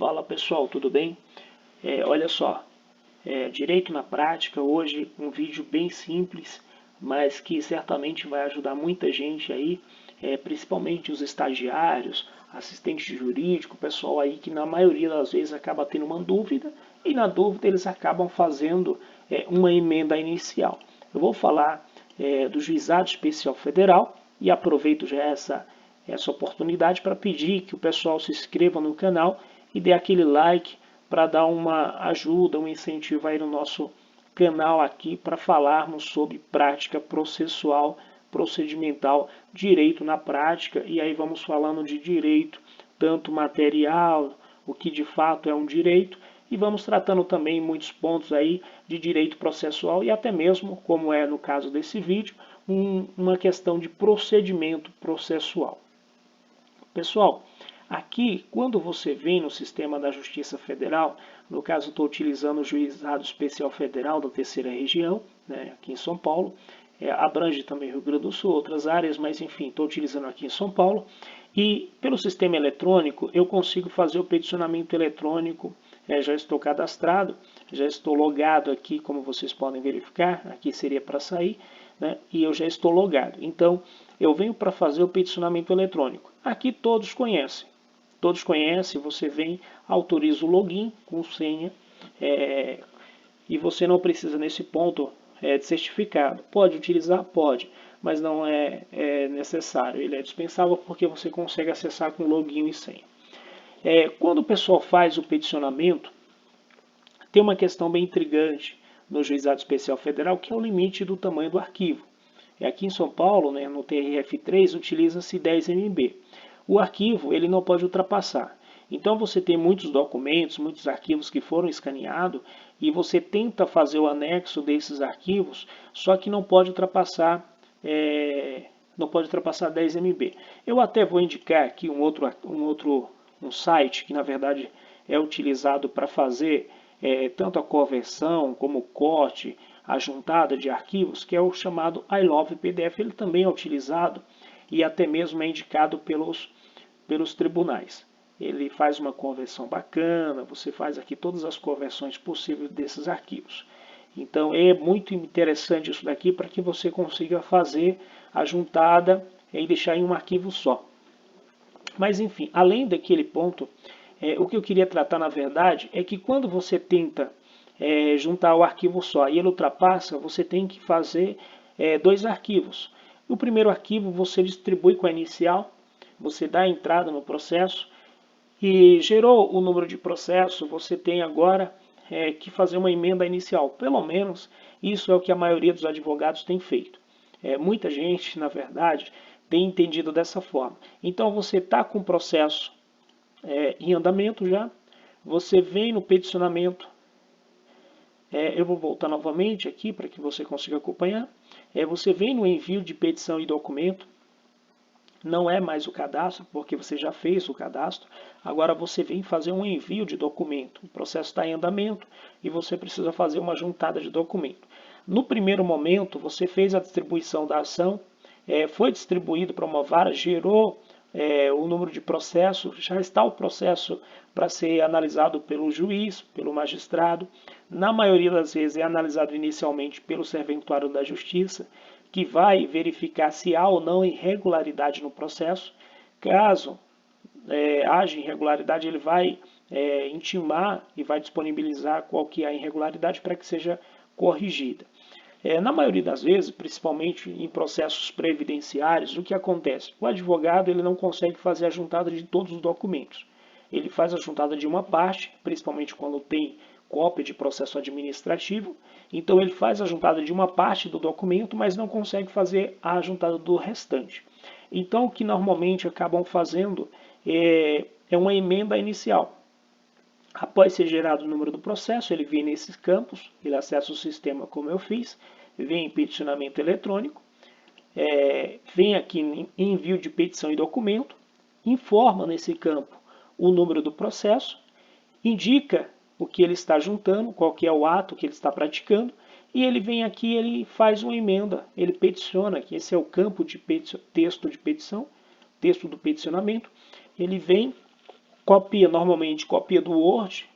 Fala pessoal, tudo bem? Olha só, direito na prática, hoje um vídeo bem simples, mas que certamente vai ajudar muita gente aí, principalmente os estagiários, assistentes jurídicos, pessoal aí que na maioria das vezes acaba tendo uma dúvida e na dúvida eles acabam fazendo uma emenda inicial. Eu vou falar do Juizado Especial Federal e aproveito já essa oportunidade para pedir que o pessoal se inscreva no canal e dê aquele like para dar uma ajuda, um incentivo aí no nosso canal aqui para falarmos sobre prática processual, procedimental, direito na prática, e aí vamos falando de direito, tanto material, o que de fato é um direito, e vamos tratando também muitos pontos aí de direito processual e até mesmo, como é no caso desse vídeo, uma questão de procedimento processual. Pessoal, aqui quando você vem no sistema da Justiça Federal, no caso estou utilizando o Juizado Especial Federal da Terceira Região, né, aqui em São Paulo, abrange também Rio Grande do Sul, outras áreas, mas enfim, estou utilizando aqui em São Paulo, e pelo sistema eletrônico eu consigo fazer o peticionamento eletrônico, já estou cadastrado, já estou logado aqui, como vocês podem verificar, aqui seria para sair, né, e eu já estou logado. Então, eu venho para fazer o peticionamento eletrônico. Aqui todos conhecem. Todos conhecem, você vem, autoriza o login com senha, e você não precisa nesse ponto de certificado. Pode utilizar? Pode, mas não é necessário. Ele é dispensável porque você consegue acessar com login e senha. Quando o pessoal faz o peticionamento, tem uma questão bem intrigante no Juizado Especial Federal, que é o limite do tamanho do arquivo. Aqui em São Paulo, né, no TRF3, utiliza-se 10 MB. O arquivo ele não pode ultrapassar. Então você tem muitos documentos, muitos arquivos que foram escaneados e você tenta fazer o anexo desses arquivos, só que não pode ultrapassar 10 MB. Eu até vou indicar aqui um site que na verdade é utilizado para fazer tanto a conversão como o corte, a juntada de arquivos, que é o chamado I Love PDF. Ele também é utilizado e até mesmo é indicado pelos tribunais. Ele faz uma conversão bacana, você faz aqui todas as conversões possíveis desses arquivos. Então é muito interessante isso daqui para que você consiga fazer a juntada e deixar em um arquivo só. Mas enfim, além daquele ponto, o que eu queria tratar na verdade é que quando você tenta juntar o arquivo só e ele ultrapassa, você tem que fazer dois arquivos. O primeiro arquivo você distribui com a inicial, você dá a entrada no processo e gerou o número de processo, você tem agora que fazer uma emenda inicial. Pelo menos isso é o que a maioria dos advogados tem feito. Muita gente, na verdade, tem entendido dessa forma. Então você está com o processo em andamento já, você vem no peticionamento, eu vou voltar novamente aqui para que você consiga acompanhar, você vem no envio de petição e documento, não é mais o cadastro, porque você já fez o cadastro, agora você vem fazer um envio de documento, o processo está em andamento e você precisa fazer uma juntada de documento. No primeiro momento, você fez a distribuição da ação, foi distribuído para uma vara, gerou o número de processo, já está o processo para ser analisado pelo juiz, pelo magistrado. Na maioria das vezes é analisado inicialmente pelo serventuário da justiça, que vai verificar se há ou não irregularidade no processo. Caso haja irregularidade, ele vai intimar e vai disponibilizar qual que é a irregularidade para que seja corrigida. Na maioria das vezes, principalmente em processos previdenciários, o que acontece? O advogado ele não consegue fazer a juntada de todos os documentos. Ele faz a juntada de uma parte, principalmente quando tem cópia de processo administrativo. Então ele faz a juntada de uma parte do documento, mas não consegue fazer a juntada do restante. Então o que normalmente acabam fazendo é uma emenda inicial. Após ser gerado o número do processo, ele vem nesses campos, ele acessa o sistema como eu fiz, vem em peticionamento eletrônico, vem aqui em envio de petição e documento, informa nesse campo o número do processo, indica o que ele está juntando, qual que é o ato que ele está praticando, e ele vem aqui, ele faz uma emenda, ele peticiona, que esse é o campo de texto de petição, texto do peticionamento, ele vem normalmente copia do Word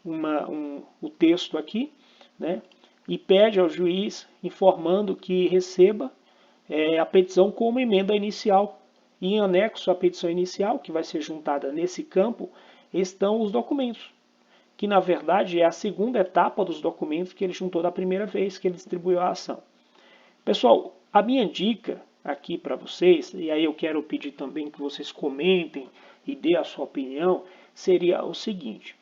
o texto aqui, né? E pede ao juiz informando que receba a petição como emenda inicial. E em anexo à petição inicial, que vai ser juntada nesse campo, estão os documentos, que na verdade é a segunda etapa dos documentos que ele juntou da primeira vez que ele distribuiu a ação. Pessoal, a minha dica aqui para vocês, e aí eu quero pedir também que vocês comentem e dê a sua opinião, seria o seguinte: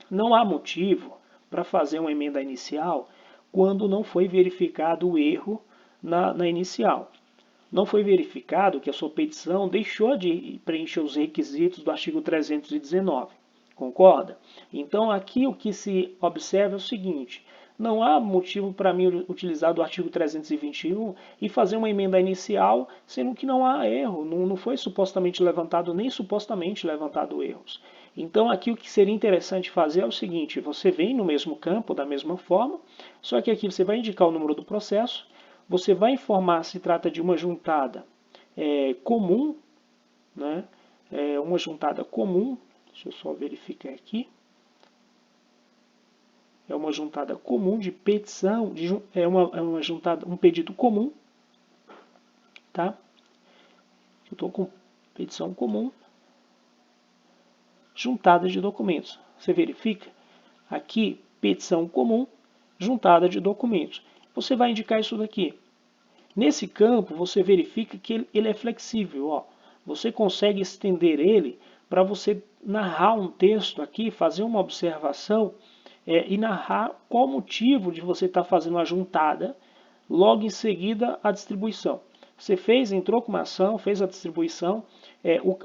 não há motivo para fazer uma emenda inicial quando não foi verificado o erro na inicial. Não foi verificado que a sua petição deixou de preencher os requisitos do artigo 319. Concorda? Então aqui o que se observa é o seguinte: não há motivo para mim utilizar do artigo 321 e fazer uma emenda inicial, sendo que não há erro, não foi supostamente levantado nem supostamente levantado erros. Então aqui o que seria interessante fazer é o seguinte: você vem no mesmo campo, da mesma forma, só que aqui você vai indicar o número do processo, você vai informar se trata de uma juntada comum, né? Uma juntada comum, deixa eu só verificar aqui. É uma juntada comum de petição, uma juntada, um pedido comum, tá? Eu estou com petição comum, juntada de documentos. Você verifica aqui, petição comum, juntada de documentos. Você vai indicar isso daqui. Nesse campo, você verifica que ele é flexível. Ó. Você consegue estender ele para você narrar um texto aqui, fazer uma observação e narrar qual o motivo de você estar fazendo a juntada, logo em seguida a distribuição. Você entrou com uma ação, fez a distribuição,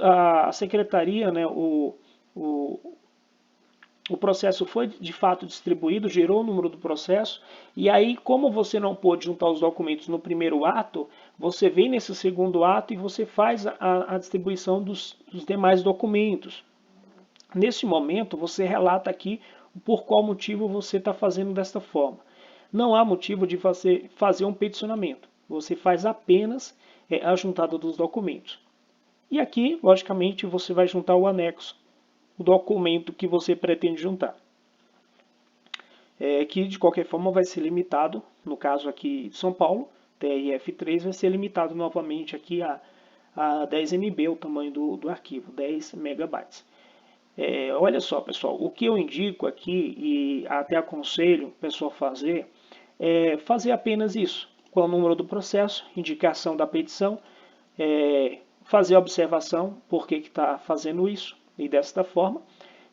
a secretaria, né, o processo foi de fato distribuído, gerou o número do processo, e aí, como você não pôde juntar os documentos no primeiro ato, você vem nesse segundo ato e você faz a distribuição dos demais documentos. Nesse momento, você relata aqui por qual motivo você está fazendo desta forma. Não há motivo de você fazer um peticionamento. Você faz apenas a juntada dos documentos. E aqui, logicamente, você vai juntar o anexo, o documento que você pretende juntar. Que de qualquer forma vai ser limitado, no caso aqui de São Paulo, TRF3 vai ser limitado novamente aqui a 10 MB, o tamanho do arquivo, 10 megabytes. Olha só, pessoal, o que eu indico aqui e até aconselho o pessoal fazer é fazer apenas isso, qual é o número do processo, indicação da petição, fazer a observação por que está fazendo isso e desta forma,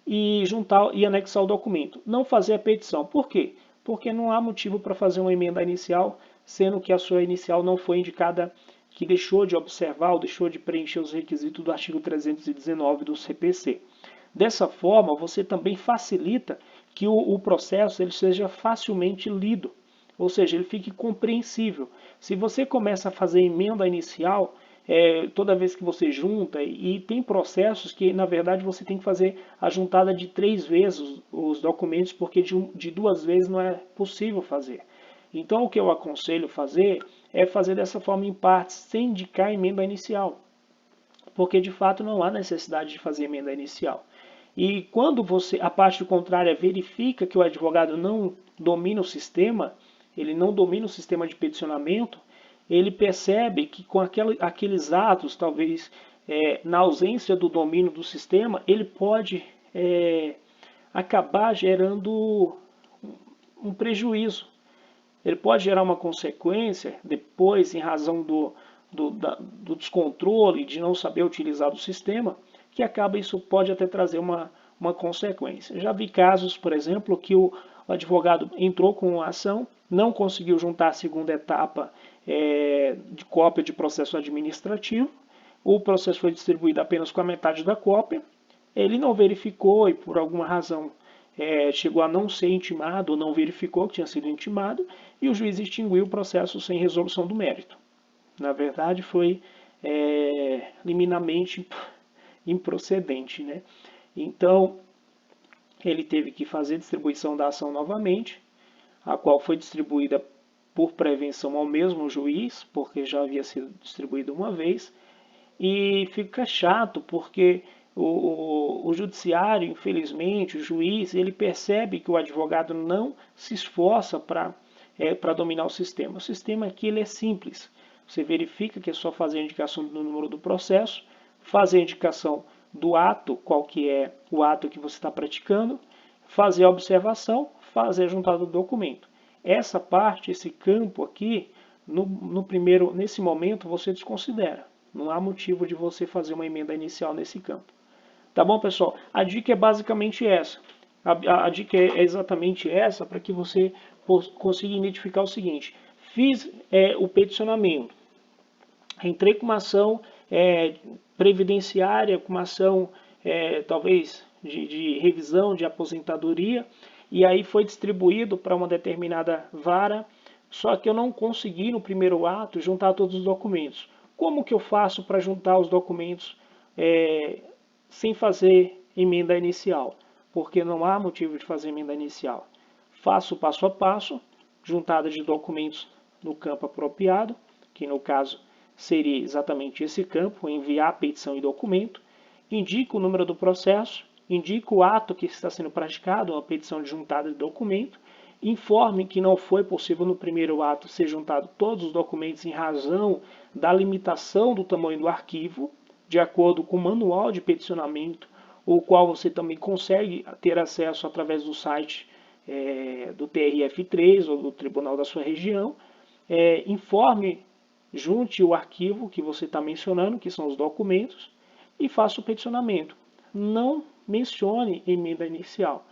e juntar e anexar o documento. Não fazer a petição. Por quê? Porque não há motivo para fazer uma emenda inicial, sendo que a sua inicial não foi indicada, que deixou de observar ou deixou de preencher os requisitos do artigo 319 do CPC. Dessa forma, você também facilita que o processo ele seja facilmente lido, ou seja, ele fique compreensível. Se você começa a fazer emenda inicial, toda vez que você junta, e tem processos que na verdade você tem que fazer a juntada de 3 vezes os documentos, porque de 2 vezes não é possível fazer. Então o que eu aconselho fazer é fazer dessa forma em partes, sem indicar emenda inicial, porque de fato não há necessidade de fazer emenda inicial. E quando a parte contrária verifica que o advogado não domina o sistema, ele não domina o sistema de peticionamento, ele percebe que com aqueles atos, talvez na ausência do domínio do sistema, ele pode acabar gerando um prejuízo. Ele pode gerar uma consequência depois, em razão do descontrole, de não saber utilizar o sistema, que isso pode até trazer uma consequência. Já vi casos, por exemplo, que o advogado entrou com a ação, não conseguiu juntar a segunda etapa de cópia de processo administrativo, o processo foi distribuído apenas com a metade da cópia, ele não verificou e por alguma razão chegou a não ser intimado ou não verificou que tinha sido intimado e o juiz extinguiu o processo sem resolução do mérito. Na verdade foi liminarmente improcedente, né? Então ele teve que fazer a distribuição da ação novamente, a qual foi distribuída por prevenção ao mesmo juiz, porque já havia sido distribuído uma vez, e fica chato porque o judiciário, infelizmente, o juiz, ele percebe que o advogado não se esforça para dominar o sistema. O sistema aqui ele é simples. Você verifica que é só fazer a indicação do número do processo, fazer a indicação do ato, qual que é o ato que você está praticando, fazer a observação, fazer a juntada do documento. Essa parte, esse campo aqui, nesse momento você desconsidera. Não há motivo de você fazer uma emenda inicial nesse campo. Tá bom, pessoal? A dica é basicamente essa. A dica é exatamente essa para que você consiga identificar o seguinte. Fiz o peticionamento. Entrei com uma ação previdenciária, com uma ação talvez de revisão de aposentadoria, e aí foi distribuído para uma determinada vara, só que eu não consegui no primeiro ato juntar todos os documentos. Como que eu faço para juntar os documentos sem fazer emenda inicial? Porque não há motivo de fazer emenda inicial. Faço passo a passo, juntada de documentos no campo apropriado, que no caso seria exatamente esse campo, enviar petição e documento, indico o número do processo, indico o ato que está sendo praticado, uma petição de juntada de documento, informe que não foi possível no primeiro ato ser juntado todos os documentos em razão da limitação do tamanho do arquivo, de acordo com o manual de peticionamento, o qual você também consegue ter acesso através do site do TRF3 ou do tribunal da sua região. Informe, junte o arquivo que você está mencionando, que são os documentos, e faça o peticionamento. Não mencione emenda inicial.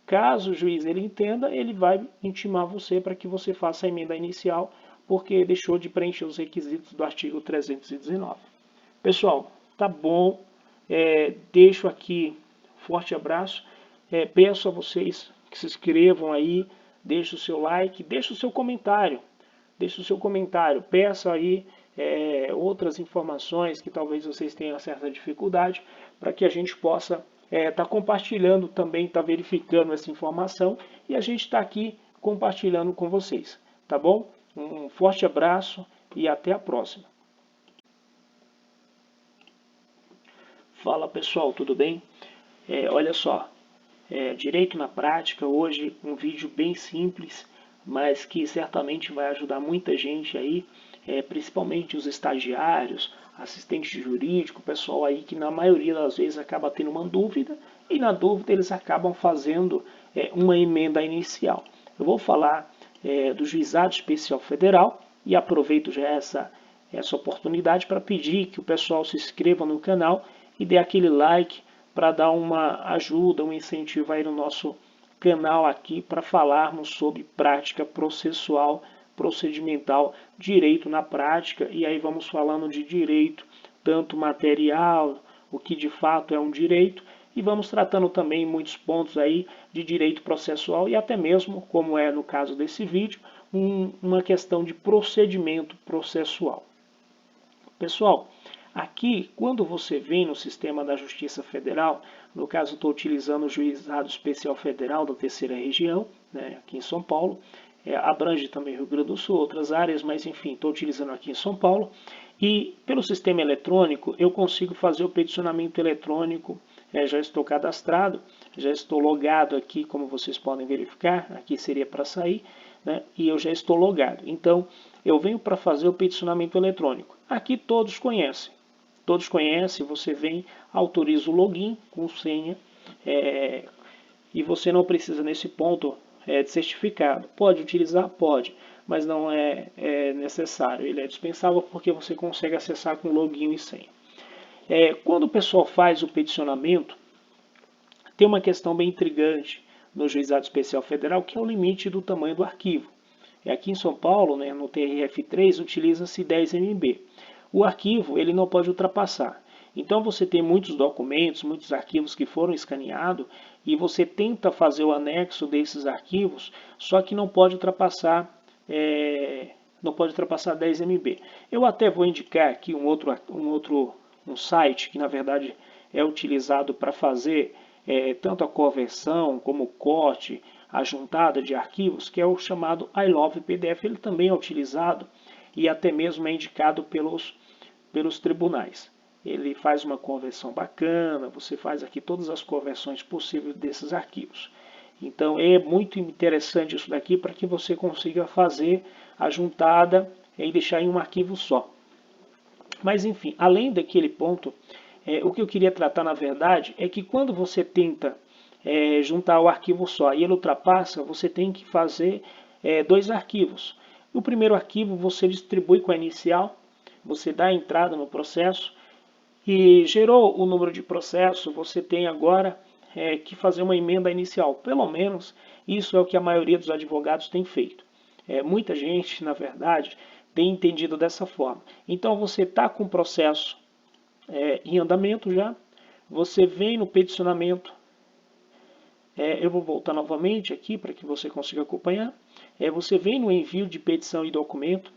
Caso o juiz ele entenda, ele vai intimar você para que você faça a emenda inicial, porque deixou de preencher os requisitos do artigo 319. Pessoal, tá bom. Deixo aqui um forte abraço. Peço a vocês que se inscrevam aí, deixe o seu like, deixe o seu comentário. Deixe o seu comentário, peça aí outras informações que talvez vocês tenham certa dificuldade, para que a gente possa estar compartilhando também, estar verificando essa informação, e a gente está aqui compartilhando com vocês, tá bom? Um forte abraço e até a próxima. Fala pessoal, tudo bem? Olha só, Direito na Prática, hoje um vídeo bem simples, mas que certamente vai ajudar muita gente aí, principalmente os estagiários, assistente jurídico, pessoal aí que na maioria das vezes acaba tendo uma dúvida, e na dúvida eles acabam fazendo uma emenda inicial. Eu vou falar do Juizado Especial Federal e aproveito já essa oportunidade para pedir que o pessoal se inscreva no canal e dê aquele like para dar uma ajuda, um incentivo aí no nosso canal aqui para falarmos sobre prática processual, procedimental, direito na prática, e aí vamos falando de direito, tanto material, o que de fato é um direito, e vamos tratando também muitos pontos aí de direito processual e até mesmo, como é no caso desse vídeo, uma questão de procedimento processual. Pessoal, aqui, quando você vem no sistema da Justiça Federal, no caso estou utilizando o Juizado Especial Federal da Terceira Região, né, aqui em São Paulo, abrange também Rio Grande do Sul, outras áreas, mas enfim, estou utilizando aqui em São Paulo, e pelo sistema eletrônico eu consigo fazer o peticionamento eletrônico, já estou cadastrado, já estou logado aqui, como vocês podem verificar, aqui seria para sair, né, e eu já estou logado. Então, eu venho para fazer o peticionamento eletrônico. Aqui todos conhecem. Todos conhecem, você vem, autoriza o login com senha, e você não precisa nesse ponto de certificado. Pode utilizar? Pode, mas não é necessário. Ele é dispensável porque você consegue acessar com login e senha. Quando o pessoal faz o peticionamento, tem uma questão bem intrigante no Juizado Especial Federal, que é o limite do tamanho do arquivo. Aqui em São Paulo, né, no TRF3, utiliza-se 10 MB. O arquivo ele não pode ultrapassar. Então você tem muitos documentos, muitos arquivos que foram escaneados e você tenta fazer o anexo desses arquivos, só que não pode ultrapassar 10 MB. Eu até vou indicar aqui um site que na verdade é utilizado para fazer tanto a conversão como o corte, a juntada de arquivos, que é o chamado I Love PDF. Ele também é utilizado e até mesmo é indicado pelos tribunais. ele faz uma conversão bacana, você faz aqui todas as conversões possíveis desses arquivos. Então é muito interessante isso daqui para que você consiga fazer a juntada e deixar em um arquivo só. Mas enfim, além daquele ponto, o que eu queria tratar na verdade é que quando você tenta juntar o arquivo só e ele ultrapassa, você tem que fazer dois arquivos. O primeiro arquivo você distribui com a inicial, você dá a entrada no processo e gerou o número de processo, você tem agora que fazer uma emenda inicial. Pelo menos isso é o que a maioria dos advogados tem feito. Muita gente, na verdade, tem entendido dessa forma. Então você está com o processo em andamento já, você vem no peticionamento, eu vou voltar novamente aqui para que você consiga acompanhar, você vem no envio de petição e documento,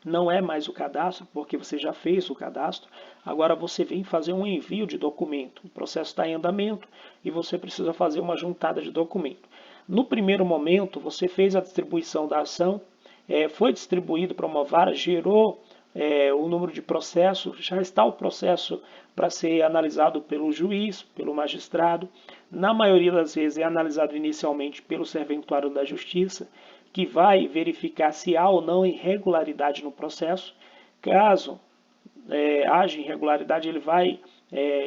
não é mais o cadastro, porque você já fez o cadastro, agora você vem fazer um envio de documento, o processo está em andamento e você precisa fazer uma juntada de documento. No primeiro momento, você fez a distribuição da ação, foi distribuído para uma vara, gerou o número de processo, já está o processo para ser analisado pelo juiz, pelo magistrado, na maioria das vezes é analisado inicialmente pelo serventuário da justiça, que vai verificar se há ou não irregularidade no processo. Caso haja irregularidade, ele vai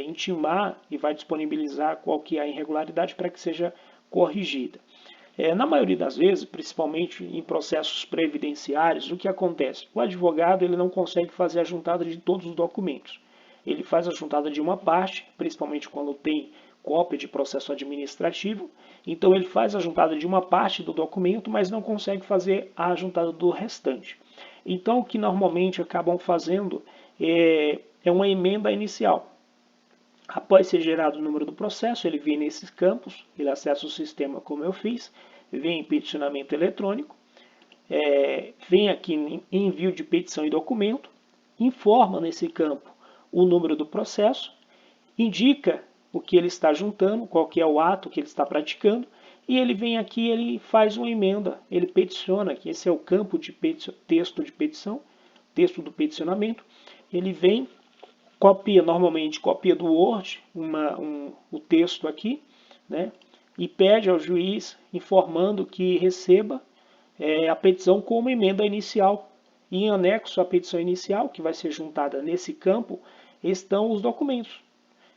intimar e vai disponibilizar qual que é a irregularidade para que seja corrigida. Na maioria das vezes, principalmente em processos previdenciários, o que acontece? O advogado ele não consegue fazer a juntada de todos os documentos. Ele faz a juntada de uma parte, principalmente quando tem cópia de processo administrativo. Então ele faz a juntada de uma parte do documento, mas não consegue fazer a juntada do restante. Então o que normalmente acabam fazendo é uma emenda inicial. Após ser gerado o número do processo, ele vem nesses campos, ele acessa o sistema como eu fiz, vem em peticionamento eletrônico, vem aqui em envio de petição e documento, informa nesse campo o número do processo, indica o que ele está juntando, qual que é o ato que ele está praticando, e ele vem aqui, ele faz uma emenda, ele peticiona, que esse é o campo de texto de petição, texto do peticionamento, ele vem, copia, normalmente copia do Word o texto aqui, né, e pede ao juiz informando que receba a petição como emenda inicial. E em anexo à petição inicial, que vai ser juntada nesse campo, estão os documentos,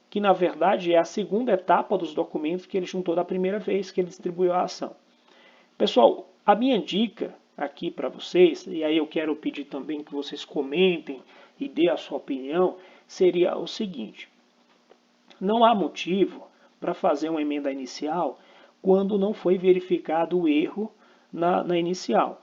que na verdade é a segunda etapa dos documentos que ele juntou da primeira vez que ele distribuiu a ação. Pessoal, a minha dica aqui para vocês, e aí eu quero pedir também que vocês comentem e dê a sua opinião, seria o seguinte: não há motivo para fazer uma emenda inicial quando não foi verificado o erro na inicial.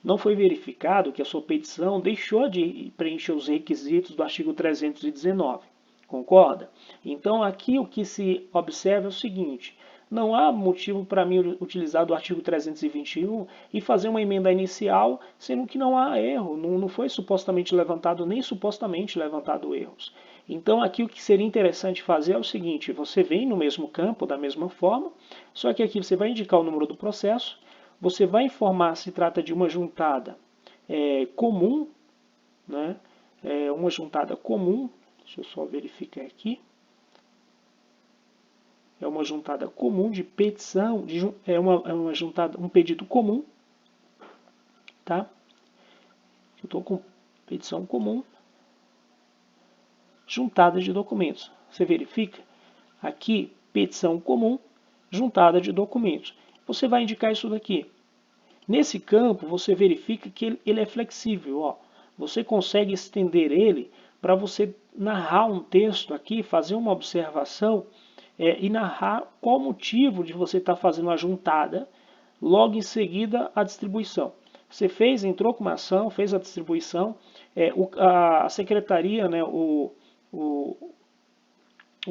Não foi verificado que a sua petição deixou de preencher os requisitos do artigo 319. Concorda? Então aqui o que se observa é o seguinte: não há motivo para mim utilizar do artigo 321 e fazer uma emenda inicial, sendo que não há erro, não foi supostamente levantado, nem supostamente levantado erros. Então aqui o que seria interessante fazer é o seguinte: você vem no mesmo campo, da mesma forma, só que aqui você vai indicar o número do processo, você vai informar se trata de uma juntada comum, né? Uma juntada comum, deixa eu só verificar aqui. É uma juntada comum de petição, uma juntada, um pedido comum, tá? Eu estou com petição comum, juntada de documentos. Você verifica aqui, petição comum, juntada de documentos. Você vai indicar isso daqui. Nesse campo, você verifica que ele é flexível. Ó. Você consegue estender ele para você narrar um texto aqui, fazer uma observação e narrar qual o motivo de você estar fazendo a juntada, logo em seguida a distribuição. Você entrou com uma ação, fez a distribuição, a secretaria, né, o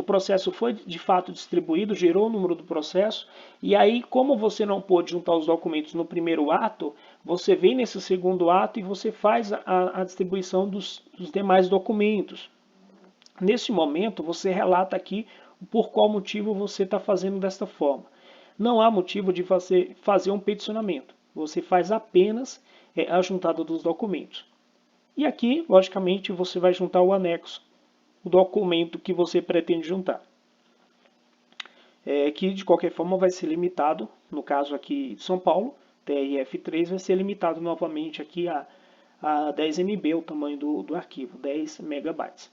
processo foi de fato distribuído, gerou o número do processo, e aí, como você não pôde juntar os documentos no primeiro ato, você vem nesse segundo ato e você faz a distribuição dos demais documentos. Nesse momento, você relata aqui por qual motivo você está fazendo desta forma. Não há motivo de você fazer um peticionamento. Você faz apenas a juntada dos documentos. E aqui, logicamente, você vai juntar o anexo o documento que você pretende juntar. Que de qualquer forma vai ser limitado, no caso aqui de São Paulo, TRF3 vai ser limitado novamente aqui a 10 MB, o tamanho do arquivo, 10 megabytes.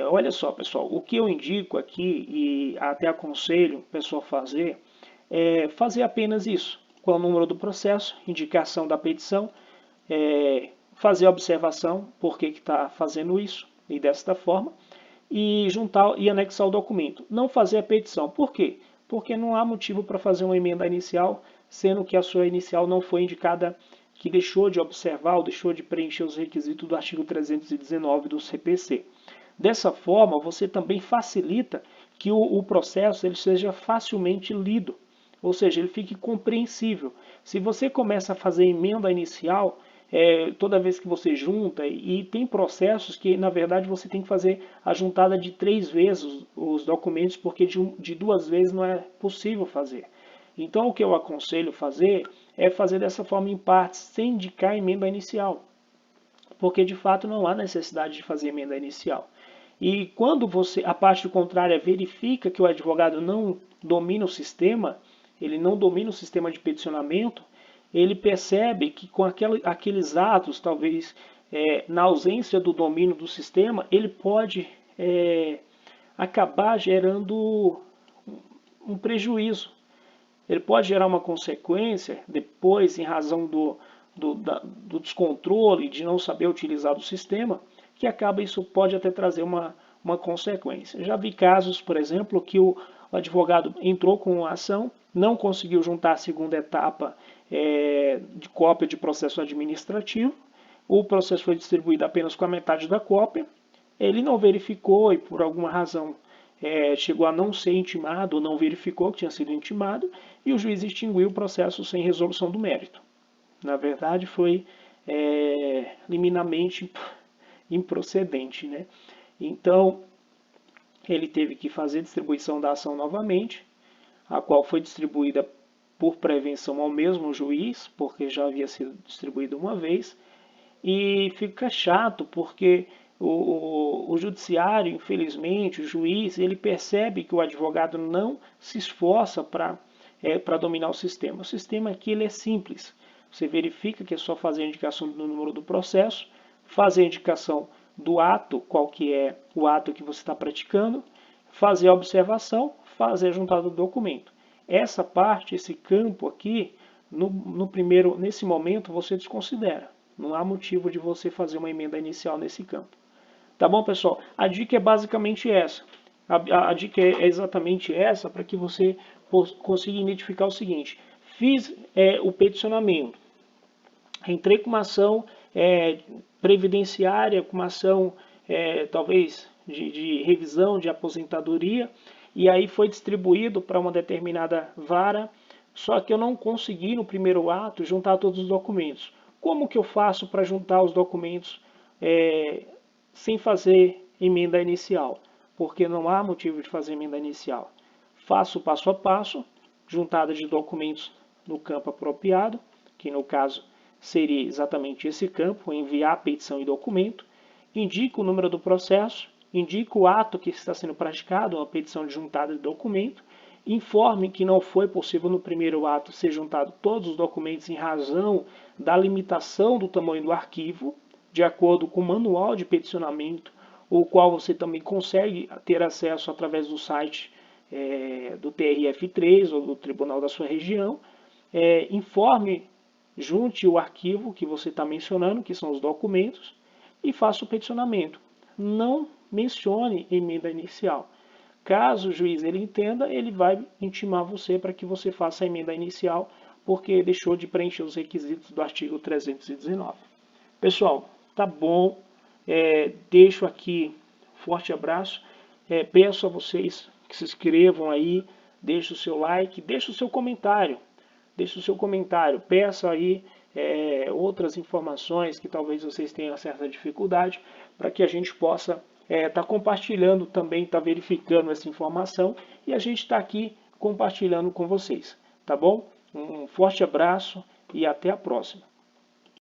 Olha só, pessoal, o que eu indico aqui e até aconselho o pessoal fazer é fazer apenas isso, qual é o número do processo, indicação da petição, fazer a observação, por que está fazendo isso e desta forma, e juntar e anexar o documento. Não fazer a petição. Por quê? Porque não há motivo para fazer uma emenda inicial, sendo que a sua inicial não foi indicada, que deixou de observar ou deixou de preencher os requisitos do artigo 319 do CPC. Dessa forma, você também facilita que o processo ele seja facilmente lido, ou seja, ele fique compreensível. Se você começa a fazer emenda inicial, toda vez que você junta, e tem processos que na verdade você tem que fazer a juntada de 3 vezes os documentos, porque de 2 vezes não é possível fazer. Então o que eu aconselho fazer é fazer dessa forma em partes, sem indicar emenda inicial, porque de fato não há necessidade de fazer emenda inicial. E quando a parte contrária verifica que o advogado não domina o sistema, ele não domina o sistema de peticionamento, ele percebe que com aqueles atos, talvez na ausência do domínio do sistema, ele pode acabar gerando um prejuízo. Ele pode gerar uma consequência depois, em razão do descontrole, de não saber utilizar o sistema, que isso pode até trazer uma consequência. Já vi casos, por exemplo, que o advogado entrou com a ação, não conseguiu juntar a segunda etapa de cópia de processo administrativo, o processo foi distribuído apenas com a metade da cópia, ele não verificou e por alguma razão chegou a não ser intimado, ou não verificou que tinha sido intimado, e o juiz extinguiu o processo sem resolução do mérito. Na verdade, foi liminarmente improcedente, né? Então, ele teve que fazer a distribuição da ação novamente, a qual foi distribuída por prevenção ao mesmo juiz, porque já havia sido distribuída uma vez, e fica chato porque o judiciário, infelizmente, o juiz, ele percebe que o advogado não se esforça para dominar o sistema. O sistema aqui ele é simples. Você verifica que é só fazer a indicação do número do processo, fazer a indicação do ato, qual que é o ato que você está praticando, fazer a observação, fazer a juntada do documento. Essa parte, esse campo aqui, nesse momento você desconsidera. Não há motivo de você fazer uma emenda inicial nesse campo. Tá bom, pessoal? A dica é basicamente essa. A dica é exatamente essa para que você consiga identificar o seguinte. Fiz o peticionamento. Entrei com uma ação previdenciária, com uma ação talvez de revisão de aposentadoria, e aí foi distribuído para uma determinada vara, só que eu não consegui no primeiro ato juntar todos os documentos. Como que eu faço para juntar os documentos sem fazer emenda inicial? Porque não há motivo de fazer emenda inicial. Faço passo a passo, juntada de documentos no campo apropriado, que no caso seria exatamente esse campo, enviar petição e documento, indico o número do processo, indico o ato que está sendo praticado, uma petição de juntada de documento, informe que não foi possível no primeiro ato ser juntado todos os documentos em razão da limitação do tamanho do arquivo, de acordo com o manual de peticionamento, o qual você também consegue ter acesso através do site do TRF3 ou do tribunal da sua região. Informe, junte o arquivo que você está mencionando, que são os documentos, e faça o peticionamento. Não mencione emenda inicial. Caso o juiz ele entenda, ele vai intimar você para que você faça a emenda inicial, porque deixou de preencher os requisitos do artigo 319. Pessoal, tá bom. Deixo aqui um forte abraço. Peço a vocês que se inscrevam aí, deixe o seu like, deixe o seu comentário. Peça aí outras informações que talvez vocês tenham certa dificuldade, para que a gente possa estar compartilhando também, estar verificando essa informação, e a gente está aqui compartilhando com vocês, tá bom? Um forte abraço e até a próxima.